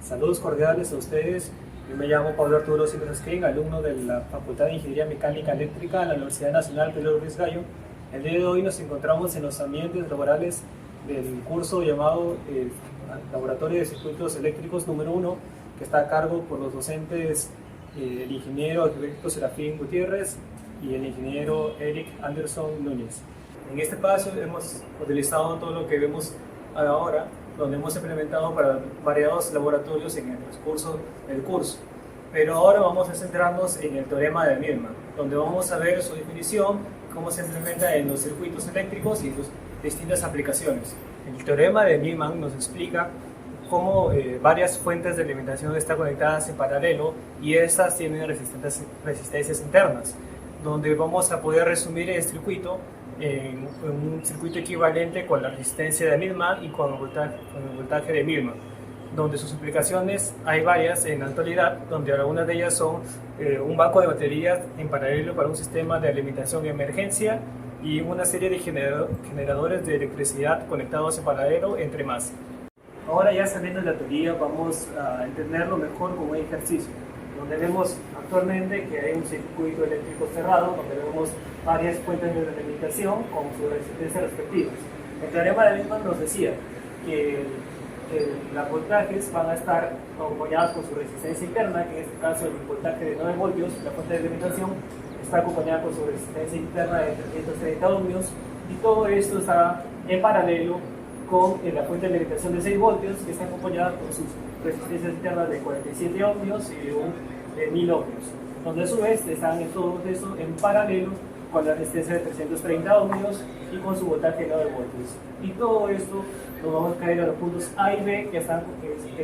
Saludos cordiales a ustedes. Yo me llamo Pablo Arturo Silva Esquén, alumno de la Facultad de Ingeniería Mecánica Eléctrica de la Universidad Nacional Pedro Ruiz Gallo. El día de hoy nos encontramos en los ambientes laborales del curso llamado Laboratorio de Circuitos Eléctricos número 1, que está a cargo por los docentes el ingeniero arquitecto Serafín Gutiérrez y el ingeniero Eric Anderson Núñez. En este espacio hemos utilizado todo lo que vemos ahora, donde hemos implementado para variados laboratorios en el transcurso del curso. Pero ahora vamos a centrarnos en el teorema de Millman, donde vamos a ver su definición, cómo se implementa en los circuitos eléctricos y sus distintas aplicaciones. El teorema de Millman nos explica cómo varias fuentes de alimentación están conectadas en paralelo y estas tienen resistencias internas, donde vamos a poder resumir el circuito en un circuito equivalente con la resistencia de Millman y con el voltaje de Millman, donde sus aplicaciones hay varias en la actualidad, donde algunas de ellas son un banco de baterías en paralelo para un sistema de alimentación de emergencia y una serie de generadores de electricidad conectados en paralelo, entre más. Ahora, ya saliendo de la teoría, vamos a entenderlo mejor con un ejercicio, donde vemos actualmente que hay un circuito eléctrico cerrado, donde vemos varias fuentes de alimentación con sus resistencias respectivas. El teorema de Millman nos decía que los voltajes van a estar acompañados con su resistencia interna, que en este caso el voltaje de 9 voltios, la fuente de alimentación, está acompañada con su resistencia interna de 330 ohmios, y todo esto está en paralelo con la fuente de alimentación de 6 voltios, que está acompañada con sus resistencias internas de 47 ohmios y de 1000 ohmios, donde a su vez están todo eso en paralelo con la resistencia de 330 ohmios y con su voltaje de 9 voltios. Y todo esto lo vamos a caer a los puntos A y B que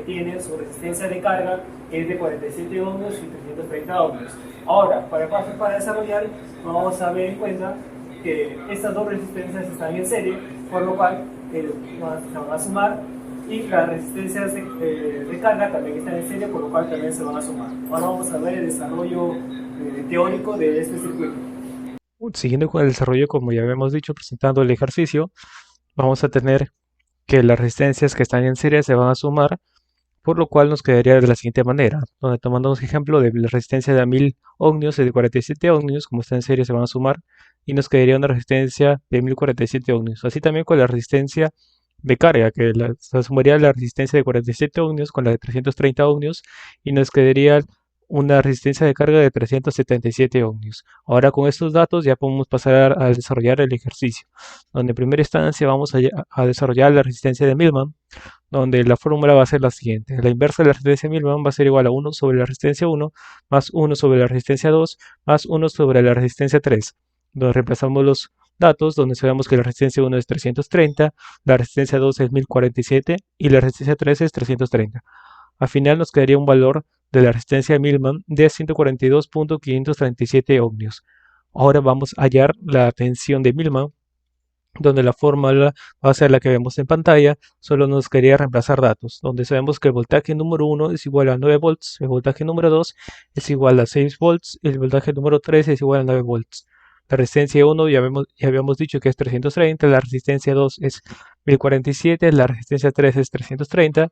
tienen su resistencia de carga, que es de 47 ohmios y 330 ohmios. Ahora, para desarrollar, vamos a ver en cuenta que estas dos resistencias están en serie, por lo cual se van a sumar, y las resistencias de carga también están en serie, por lo cual también se van a sumar. Ahora vamos a ver el desarrollo teórico de este circuito. Siguiendo con el desarrollo, como ya habíamos dicho, presentando el ejercicio, vamos a tener que las resistencias que están en serie se van a sumar, por lo cual nos quedaría de la siguiente manera, donde tomando un ejemplo de la resistencia de 1000 ohmios y de 47 ohmios, como está en serie se van a sumar, y nos quedaría una resistencia de 1047 ohmios. Así también con la resistencia de carga, que se sumaría la resistencia de 47 ohmios con la de 330 ohmios, y nos quedaría una resistencia de carga de 377 ohmios. Ahora con estos datos ya podemos pasar a desarrollar el ejercicio, donde en primera instancia vamos a desarrollar la resistencia de Millman, donde la fórmula va a ser la siguiente. La inversa de la resistencia de Millman va a ser igual a 1 sobre la resistencia 1 más 1 sobre la resistencia 2 más 1 sobre la resistencia 3, donde reemplazamos los datos, donde sabemos que la resistencia 1 es 330, la resistencia 2 es 1047 y la resistencia 3 es 330. Al final nos quedaría un valor de la resistencia de Millman de 142.537 ohmios. Ahora vamos a hallar la tensión de Millman, donde la fórmula va a ser la que vemos en pantalla. Solo nos quería reemplazar datos, donde sabemos que el voltaje número 1 es igual a 9 volts, el voltaje número 2 es igual a 6 volts, y el voltaje número 3 es igual a 9 volts. La resistencia 1 ya habíamos dicho que es 330, la resistencia 2 es 1047, la resistencia 3 es 330,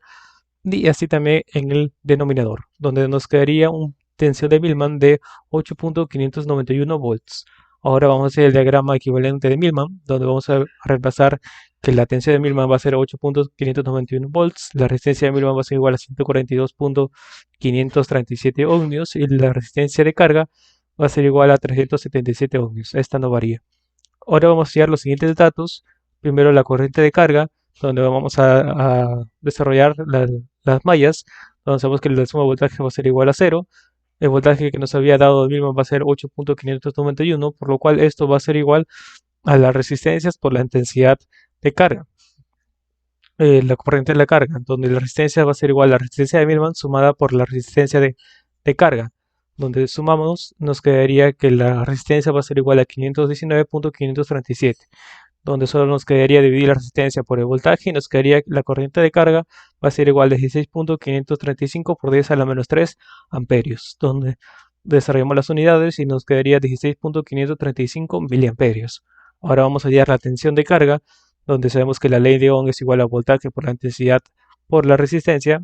y así también en el denominador, donde nos quedaría una tensión de Millman de 8.591 volts. Ahora vamos a hacer el diagrama equivalente de Millman, donde vamos a reemplazar que la tensión de Millman va a ser 8.591 volts, la resistencia de Millman va a ser igual a 142.537 ohmios y la resistencia de carga va a ser igual a 377 ohmios. Esta no varía. Ahora vamos a hallar los siguientes datos. Primero la corriente de carga, donde vamos a desarrollar las mallas, donde sabemos que la suma de voltaje va a ser igual a 0. El voltaje que nos había dado Millman va a ser 8.591, por lo cual esto va a ser igual a las resistencias por la intensidad de carga. La corriente de la carga, donde la resistencia va a ser igual a la resistencia de Millman sumada por la resistencia de carga. Donde sumamos, nos quedaría que la resistencia va a ser igual a 519.537, donde solo nos quedaría dividir la resistencia por el voltaje y nos quedaría la corriente de carga va a ser igual a 16.535 por 10 a la menos 3 amperios, donde desarrollamos las unidades y nos quedaría 16.535 miliamperios. Ahora vamos a hallar la tensión de carga, donde sabemos que la ley de Ohm es igual a voltaje por la intensidad por la resistencia,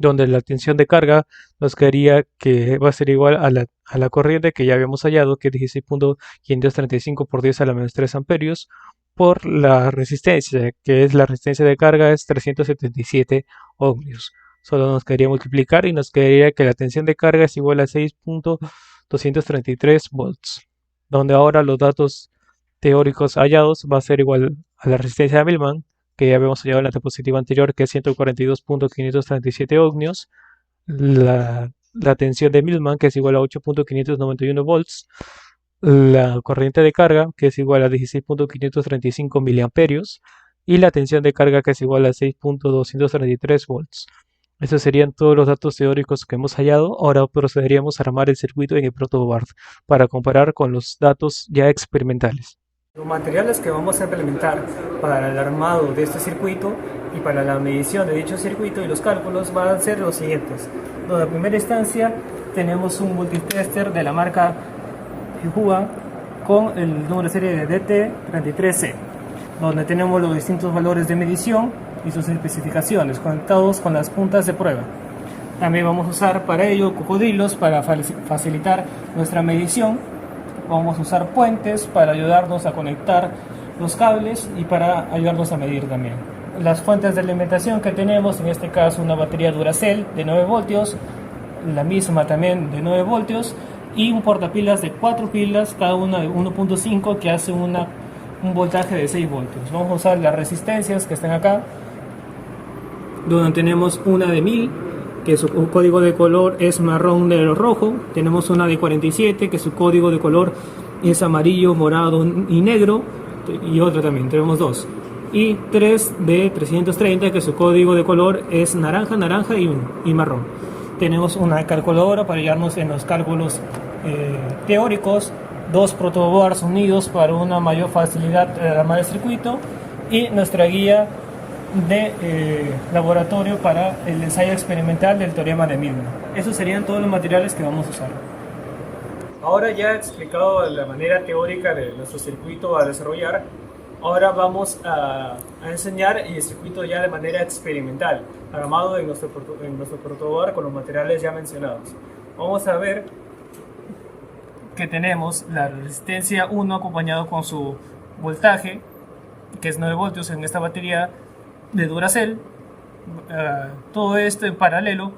donde la tensión de carga nos quedaría que va a ser igual a la corriente que ya habíamos hallado, que es 16.535 por 10 a la menos 3 amperios, por la resistencia, que es la resistencia de carga, es 377 ohmios. Solo nos quedaría multiplicar y nos quedaría que la tensión de carga es igual a 6.233 volts, donde ahora los datos teóricos hallados va a ser igual a la resistencia de Millman, que ya habíamos hallado en la diapositiva anterior, que es 142.537 ohmios, la tensión de Millman, que es igual a 8.591 volts, la corriente de carga, que es igual a 16.535 miliamperios, y la tensión de carga, que es igual a 6.233 volts. Esos serían todos los datos teóricos que hemos hallado. Ahora procederíamos a armar el circuito en el protoboard para comparar con los datos ya experimentales. Los materiales que vamos a implementar para el armado de este circuito y para la medición de dicho circuito y los cálculos van a ser los siguientes. En primera instancia tenemos un multitester de la marca Hua con el número de serie de DT33C, donde tenemos los distintos valores de medición y sus especificaciones conectados con las puntas de prueba. También vamos a usar para ello cocodrilos para facilitar nuestra medición. Vamos a usar puentes para ayudarnos a conectar los cables y para ayudarnos a medir también. Las fuentes de alimentación que tenemos, en este caso una batería Duracell de 9 voltios, la misma también de 9 voltios y un portapilas de 4 pilas, cada una de 1.5 que hace un voltaje de 6 voltios. Vamos a usar las resistencias que están acá, donde tenemos una de 1000 que su código de color es marrón negro rojo, tenemos una de 47 que su código de color es amarillo, morado y negro, y otra también, tenemos dos, y 3 de 330 que su código de color es naranja, naranja y marrón. Tenemos una calculadora para ayudarnos en los cálculos teóricos, dos protoboards unidos para una mayor facilidad de armar el circuito y nuestra guía de laboratorio para el ensayo experimental del teorema de Millman. Esos serían todos los materiales que vamos a usar. Ahora ya he explicado la manera teórica de nuestro circuito a desarrollar, ahora vamos a enseñar el circuito ya de manera experimental, armado en nuestro protoboard con los materiales ya mencionados. Vamos a ver que tenemos la resistencia 1 acompañado con su voltaje, que es 9 voltios en esta batería de Duracell, todo esto en paralelo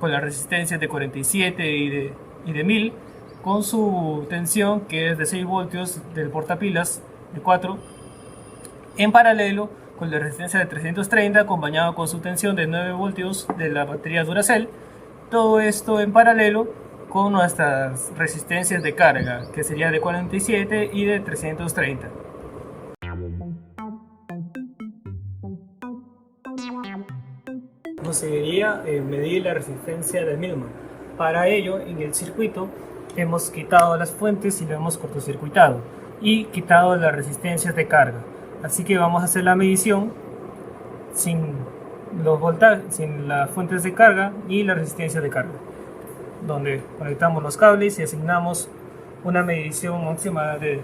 con la resistencia de 47 y de 1000 con su tensión que es de 6 voltios del portapilas de 4, en paralelo con la resistencia de 330 acompañado con su tensión de 9 voltios de la batería Duracell, todo esto en paralelo con nuestras resistencias de carga que sería de 47 y de 330. Nos seguiría medir la resistencia de Millman. Para ello, en el circuito hemos quitado las fuentes y lo hemos cortocircuitado y quitado las resistencias de carga. Así que vamos a hacer la medición sin los voltajes, sin las fuentes de carga y la resistencia de carga, donde conectamos los cables y asignamos una medición máxima de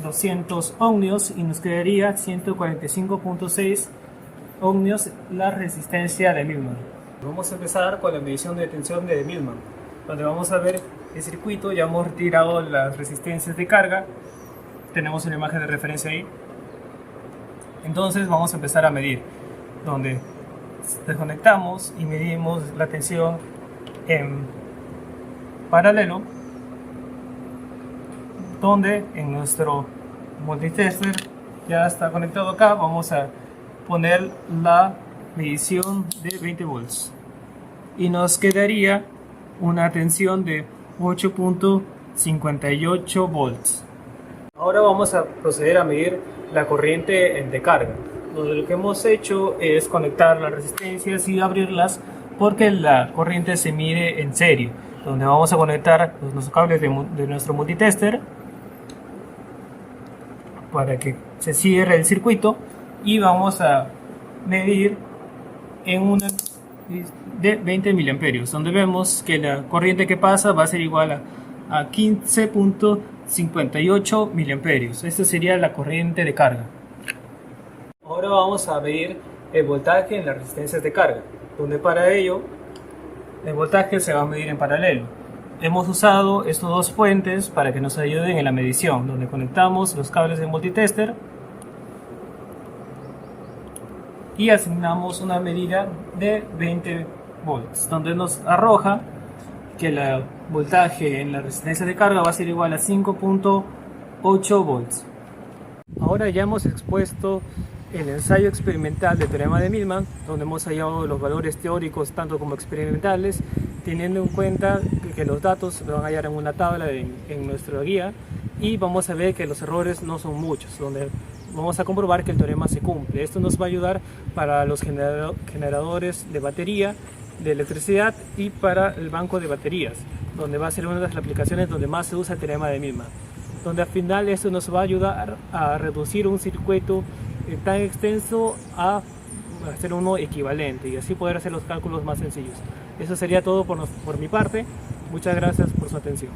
200 ohmios y nos quedaría 145.6 ohmios la resistencia de Millman. Vamos a empezar con la medición de tensión de Millman, donde vamos a ver el circuito. Ya hemos retirado las resistencias de carga, tenemos una imagen de referencia ahí. Entonces vamos a empezar a medir, donde desconectamos y medimos la tensión en paralelo, donde en nuestro multitester ya está conectado acá. Vamos a poner la medición de 20 volts y nos quedaría una tensión de 8.58 volts. Ahora vamos a proceder a medir la corriente de carga, donde lo que hemos hecho es conectar las resistencias y abrirlas porque la corriente se mide en serie, donde vamos a conectar los cables de nuestro multitester para que se cierre el circuito y vamos a medir en una de 20 miliamperios, donde vemos que la corriente que pasa va a ser igual a 15.58 miliamperios. Esta sería la corriente de carga. Ahora vamos a medir el voltaje en las resistencias de carga, donde para ello el voltaje se va a medir en paralelo. Hemos usado estos dos fuentes para que nos ayuden en la medición, donde conectamos los cables de multitester y asignamos una medida de 20 volts, donde nos arroja que el voltaje en la resistencia de carga va a ser igual a 5.8 volts. Ahora ya hemos expuesto el ensayo experimental del teorema de Millman, donde hemos hallado los valores teóricos tanto como experimentales, teniendo en cuenta que los datos se van a hallar en una tabla en nuestra guía, y vamos a ver que los errores no son muchos, donde vamos a comprobar que el teorema se cumple. Esto nos va a ayudar para los generadores de batería, de electricidad, y para el banco de baterías, donde va a ser una de las aplicaciones donde más se usa el teorema de Millman, donde al final esto nos va a ayudar a reducir un circuito tan extenso a hacer uno equivalente y así poder hacer los cálculos más sencillos. Eso sería todo por mi parte. Muchas gracias por su atención.